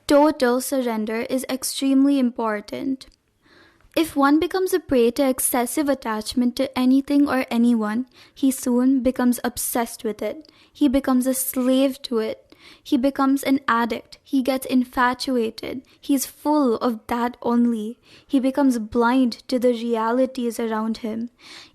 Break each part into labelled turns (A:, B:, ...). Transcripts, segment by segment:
A: Total surrender is extremely important. If one becomes a prey to excessive attachment to anything or anyone, he soon becomes obsessed with it. He becomes a slave to it. He becomes an addict. He gets infatuated. He's full of that only. He becomes blind to the realities around him.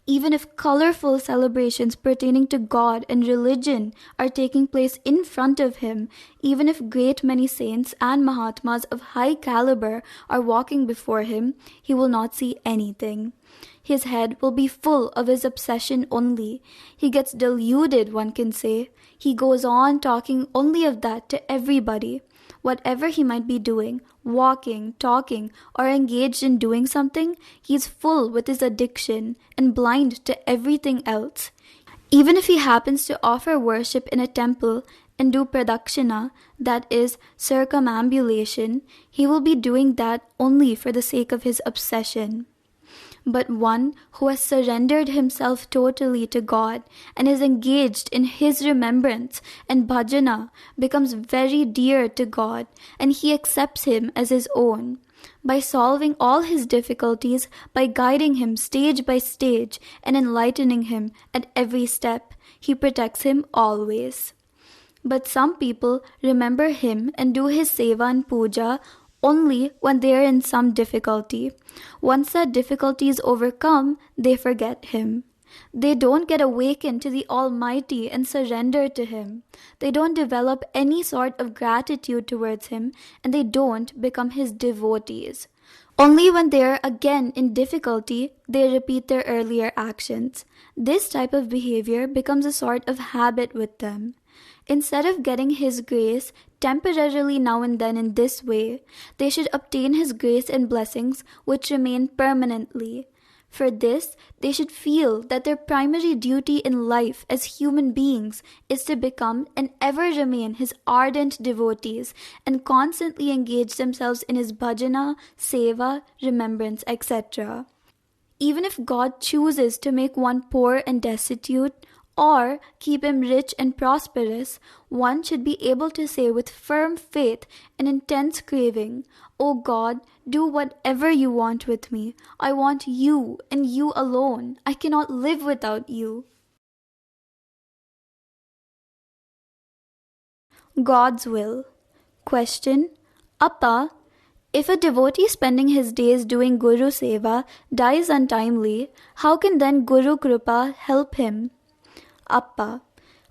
A: Even if colorful celebrations pertaining to God and religion are taking place in front of him, even if great many saints and Mahatmas of high caliber are walking before him, he will not see anything. His head will be full of his obsession only. He gets deluded, one can say. He goes on talking only of that to everybody. Whatever he might be doing, walking, talking, or engaged in doing something, he's full with his addiction and blind to everything else. Even if he happens to offer worship in a temple and do pradakshina, that is, circumambulation, he will be doing that only for the sake of his obsession. But one who has surrendered himself totally to God and is engaged in His remembrance and bhajana becomes very dear to God, and He accepts him as His own. By solving all his difficulties, by guiding him stage by stage and enlightening him at every step, He protects him always. But some people remember him and do his seva and puja only when they are in some difficulty. Once that difficulty is overcome, they forget him. They don't get awakened to the Almighty and surrender to Him. They don't develop any sort of gratitude towards Him, and they don't become His devotees. Only when they are again in difficulty, they repeat their earlier actions. This type of behavior becomes a sort of habit with them. Instead of getting His grace temporarily now and then in this way, they should obtain His grace and blessings which remain permanently. For this, they should feel that their primary duty in life as human beings is to become and ever remain His ardent devotees and constantly engage themselves in His bhajana, seva, remembrance, etc. Even if God chooses to make one poor and destitute, or keep him rich and prosperous, one should be able to say with firm faith and intense craving, "O God, do whatever you want with me. I want you and you alone. I cannot live without you." God's will. Question. Appa, if a devotee spending his days doing Guru Seva dies untimely, how can then Guru Kripa help him? Appa,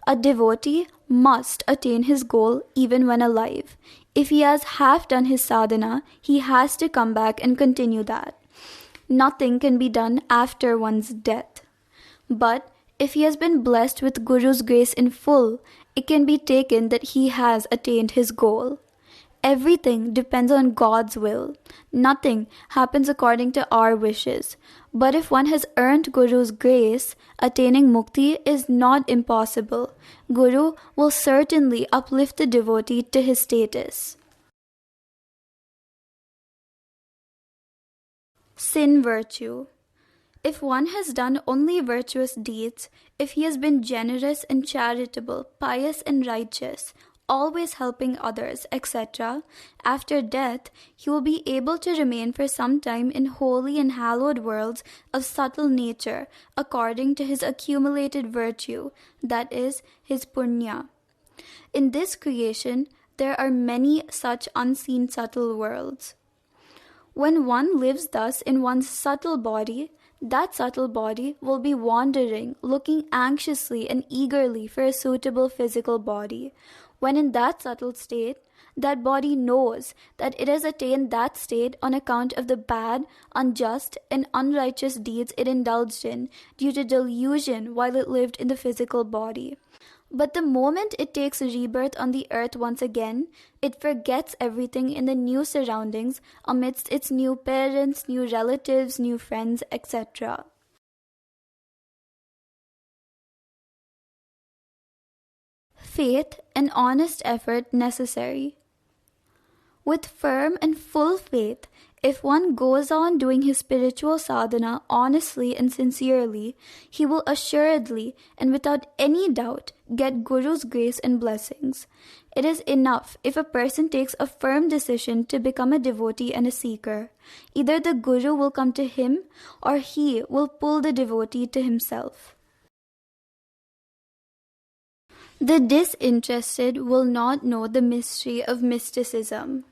A: a devotee must attain his goal even when alive. If he has half done his sadhana, he has to come back and continue that. Nothing can be done after one's death. But if he has been blessed with Guru's grace in full, it can be taken that he has attained his goal. Everything depends on God's will. Nothing happens according to our wishes. But if one has earned Guru's grace, attaining mukti is not impossible. Guru will certainly uplift the devotee to his status. Sin virtue. If one has done only virtuous deeds, if he has been generous and charitable, pious and righteous, always helping others, etc., after death, he will be able to remain for some time in holy and hallowed worlds of subtle nature, according to his accumulated virtue, that is, his punya. In this creation, there are many such unseen subtle worlds. When one lives thus in one's subtle body, that subtle body will be wandering, looking anxiously and eagerly for a suitable physical body. When in that subtle state, that body knows that it has attained that state on account of the bad, unjust, and unrighteous deeds it indulged in due to delusion while it lived in the physical body. But the moment it takes rebirth on the earth once again, it forgets everything in the new surroundings amidst its new parents, new relatives, new friends, etc. Faith and honest effort necessary. With firm and full faith, If one goes on doing his spiritual sadhana honestly and sincerely, he will assuredly and without any doubt get Guru's grace and blessings. It is enough if a person takes a firm decision to become a devotee and a seeker. Either the Guru will come to him or he will pull the devotee to himself. The disinterested will not know the mystery of mysticism.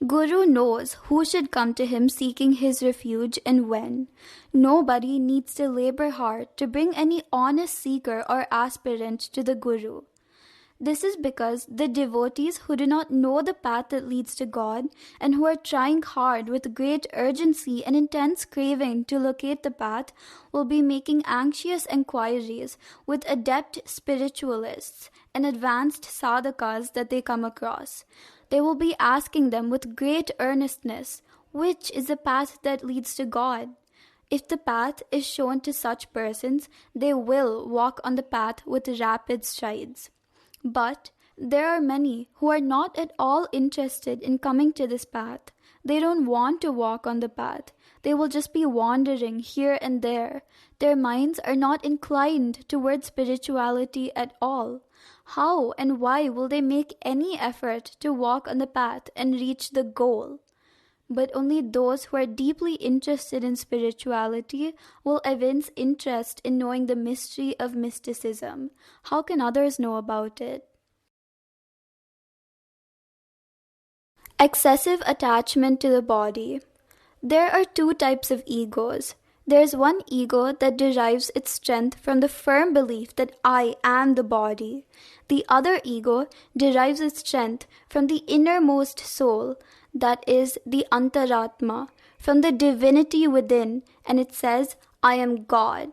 A: Guru knows who should come to him seeking his refuge and when. Nobody needs to labor hard to bring any honest seeker or aspirant to the Guru. This is because the devotees who do not know the path that leads to God and who are trying hard with great urgency and intense craving to locate the path will be making anxious enquiries with adept spiritualists and advanced sadhakas that they come across. They will be asking them with great earnestness, which is the path that leads to God? If the path is shown to such persons, they will walk on the path with rapid strides. But there are many who are not at all interested in coming to this path. They don't want to walk on the path. They will just be wandering here and there. Their minds are not inclined towards spirituality at all. How and why will they make any effort to walk on the path and reach the goal? But only those who are deeply interested in spirituality will evince interest in knowing the mystery of mysticism. How can others know about it? Excessive attachment to the body. There are two types of egos. There is one ego that derives its strength from the firm belief that I am the body. The other ego derives its strength from the innermost soul, that is the antaratma, from the divinity within, and it says, I am God.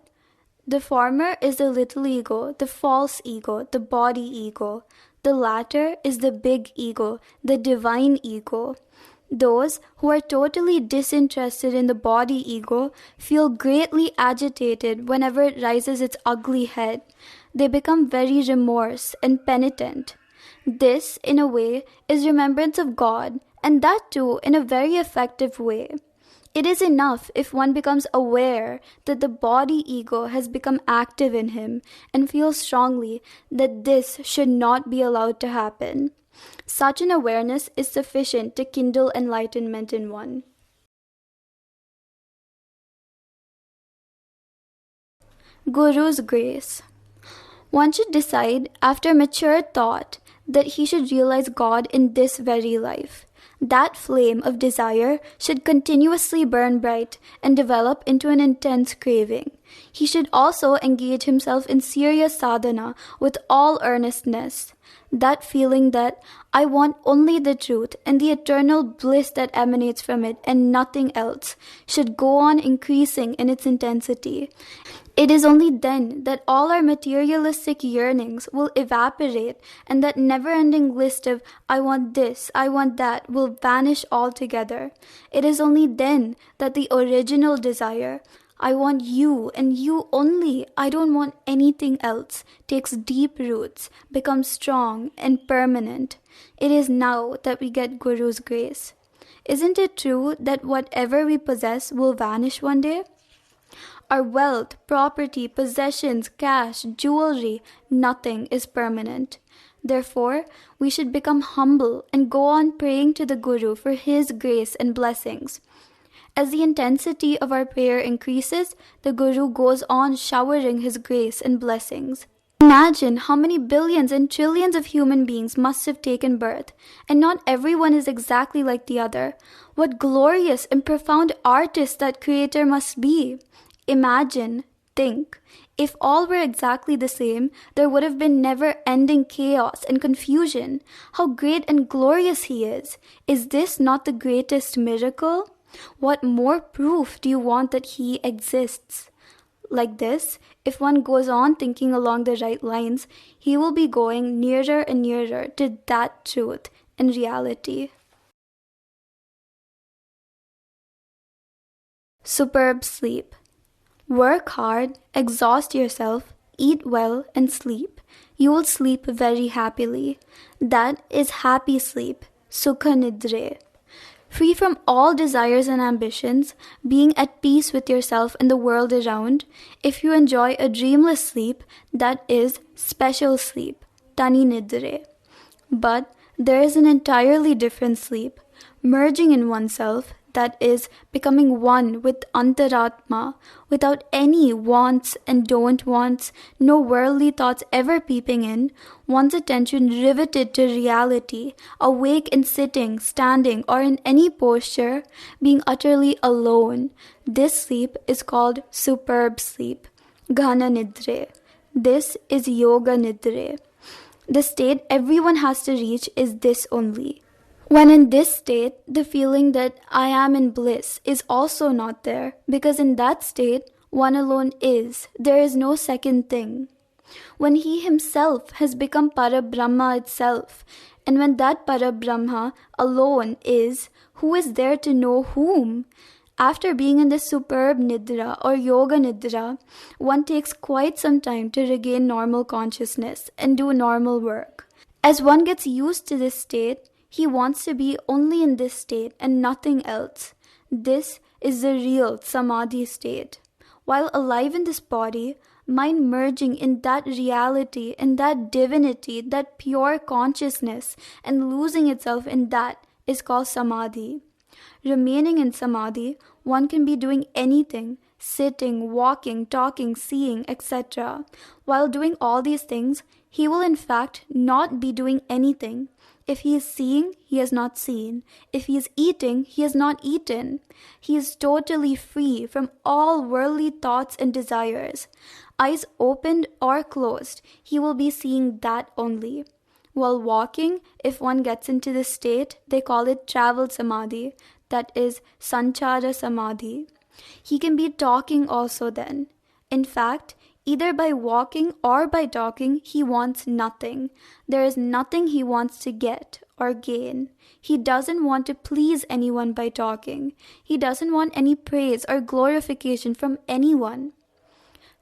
A: The former is the little ego, the false ego, the body ego. The latter is the big ego, the divine ego. Those who are totally disinterested in the body ego feel greatly agitated whenever it raises its ugly head. They become very remorse and penitent. This, in a way, is remembrance of God, and that too in a very effective way. It is enough if one becomes aware that the body ego has become active in him and feels strongly that this should not be allowed to happen. Such an awareness is sufficient to kindle enlightenment in one. Guru's grace. One should decide after mature thought that he should realize God in this very life. That flame of desire should continuously burn bright and develop into an intense craving. He should also engage himself in serious sadhana with all earnestness. That feeling that I want only the truth and the eternal bliss that emanates from it and nothing else should go on increasing in its intensity. It is only then that all our materialistic yearnings will evaporate and that never-ending list of I want this, I want that will vanish altogether. It is only then that the original desire, I want you and you only, I don't want anything else, takes deep roots, becomes strong and permanent. It is now that we get Guru's grace. Isn't it true that whatever we possess will vanish one day? Our wealth, property, possessions, cash, jewelry, nothing is permanent. Therefore, we should become humble and go on praying to the Guru for his grace and blessings. As the intensity of our prayer increases, the Guru goes on showering his grace and blessings. Imagine how many billions and trillions of human beings must have taken birth, and not everyone is exactly like the other. What glorious and profound artist that Creator must be! Imagine, think, if all were exactly the same, there would have been never-ending chaos and confusion. How great and glorious He is! Is this not the greatest miracle? What more proof do you want that He exists? Like this, if one goes on thinking along the right lines, he will be going nearer and nearer to that truth and reality. Superb sleep. Work hard, exhaust yourself, eat well, and sleep. You will sleep very happily. That is happy sleep, Sukha Nidre. free from all desires and ambitions, being at peace with yourself and the world around, if you enjoy a dreamless sleep, that is special sleep, Nidre. But there is an entirely different sleep, merging in oneself, that is, becoming one with Antaratma, without any wants and don't wants, no worldly thoughts ever peeping in, one's attention riveted to reality, awake in sitting, standing, or in any posture, being utterly alone. This sleep is called superb sleep, Ghana Nidre. This is Yoga Nidre. The state everyone has to reach is this only. When in this state, the feeling that I am in bliss is also not there, because in that state, one alone is. There is no second thing. When he himself has become Parabrahma itself, and when that Parabrahma alone is, who is there to know whom? After being in this superb Nidra or Yoga Nidra, one takes quite some time to regain normal consciousness and do normal work. As one gets used to this state, he wants to be only in this state and nothing else. This is the real Samadhi state. While alive in this body, mind merging in that reality, in that divinity, that pure consciousness, and losing itself in that is called Samadhi. Remaining in Samadhi, one can be doing anything, sitting, walking, talking, seeing, etc. While doing all these things, he will in fact not be doing anything. If he is seeing, he has not seen. If he is eating, he has not eaten. He is totally free from all worldly thoughts and desires. Eyes opened or closed, he will be seeing that only. While walking, if one gets into this state, they call it travel samadhi, that is sanchara samadhi. He can be talking also then. In fact, either by walking or by talking, he wants nothing. There is nothing he wants to get or gain. He doesn't want to please anyone by talking. He doesn't want any praise or glorification from anyone.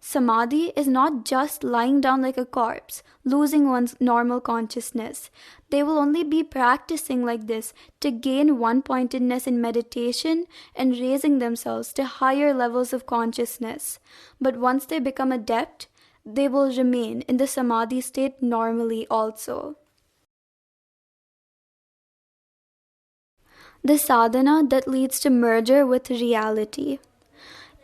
A: Samadhi is not just lying down like a corpse, losing one's normal consciousness. They will only be practicing like this to gain one-pointedness in meditation and raising themselves to higher levels of consciousness. But once they become adept, they will remain in the Samadhi state normally also. The sadhana that leads to merger with reality.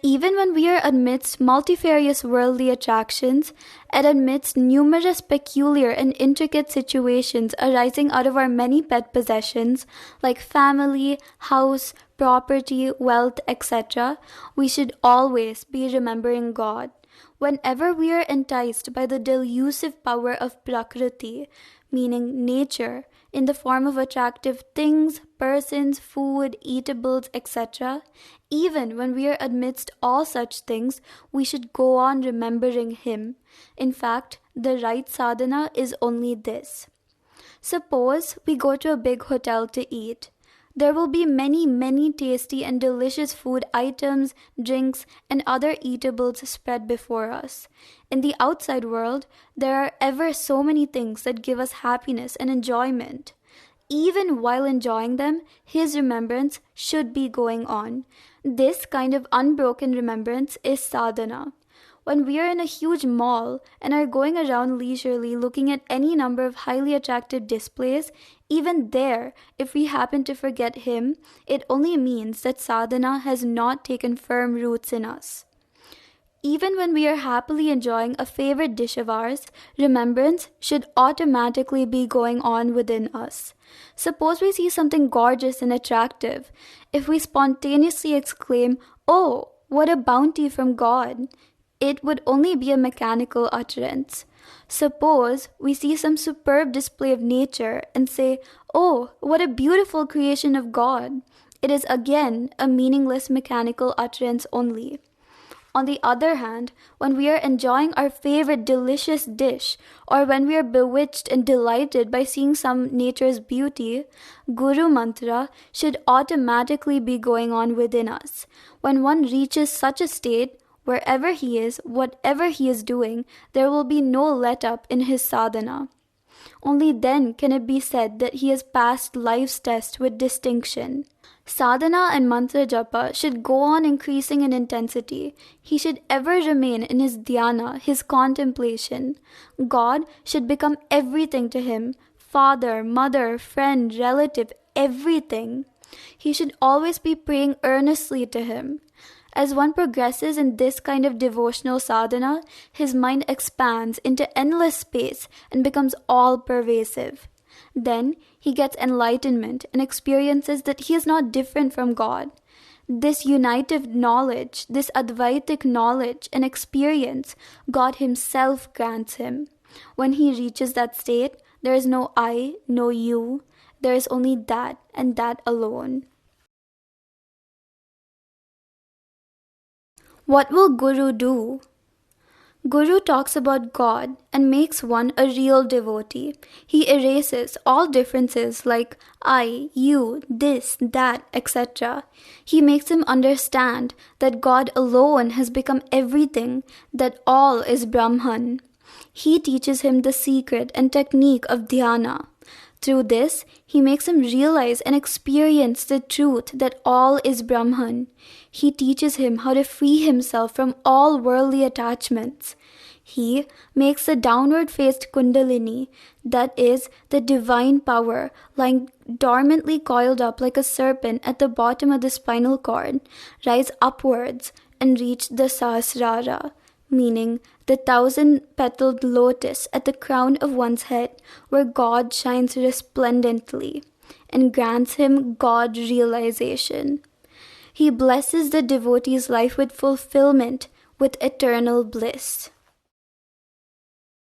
A: Even when we are amidst multifarious worldly attractions and amidst numerous peculiar and intricate situations arising out of our many pet possessions like family, house, property, wealth, etc., we should always be remembering God. Whenever we are enticed by the delusive power of Prakriti, meaning nature, in the form of attractive things, persons, food, eatables, etc., even when we are amidst all such things, we should go on remembering Him. In fact, the right sadhana is only this. Suppose we go to a big hotel to eat. There will be many tasty and delicious food items, drinks, and other eatables spread before us. In the outside world, there are ever so many things that give us happiness and enjoyment. Even while enjoying them, His remembrance should be going on. This kind of unbroken remembrance is sadhana. When we are in a huge mall and are going around leisurely looking at any number of highly attractive displays, even there, if we happen to forget Him, it only means that sadhana has not taken firm roots in us. Even when we are happily enjoying a favorite dish of ours, remembrance should automatically be going on within us. Suppose we see something gorgeous and attractive. If we spontaneously exclaim, "Oh, what a bounty from God!" it would only be a mechanical utterance. Suppose we see some superb display of nature and say, "Oh, what a beautiful creation of God!" It is again a meaningless mechanical utterance only. On the other hand, when we are enjoying our favorite delicious dish, or when we are bewitched and delighted by seeing some nature's beauty, Guru Mantra should automatically be going on within us. When one reaches such a state, wherever he is, whatever he is doing, there will be no let-up in his sadhana. Only then can it be said that he has passed life's test with distinction. Sadhana and mantra japa should go on increasing in intensity. He should ever remain in his dhyana, his contemplation. God should become everything to him: father, mother, friend, relative, everything. He should always be praying earnestly to him. As one progresses in this kind of devotional sadhana, his mind expands into endless space and becomes all-pervasive. Then he gets enlightenment and experiences that he is not different from God. This unitive knowledge, this Advaitic knowledge and experience, God himself grants him. When he reaches that state, there is no I, no you. There is only that and that alone. What will Guru do? Guru talks about God and makes one a real devotee. He erases all differences like I, you, this, that, etc. He makes him understand that God alone has become everything, that all is Brahman. He teaches him the secret and technique of dhyana. Through this, he makes him realize and experience the truth that all is Brahman. He teaches him how to free himself from all worldly attachments. He makes the downward-faced kundalini, that is, the divine power, lying dormantly coiled up like a serpent at the bottom of the spinal cord, rise upwards and reach the sahasrara, meaning the 1,000-petaled lotus at the crown of one's head, where God shines resplendently and grants him God realization. He blesses the devotee's life with fulfillment, with eternal bliss.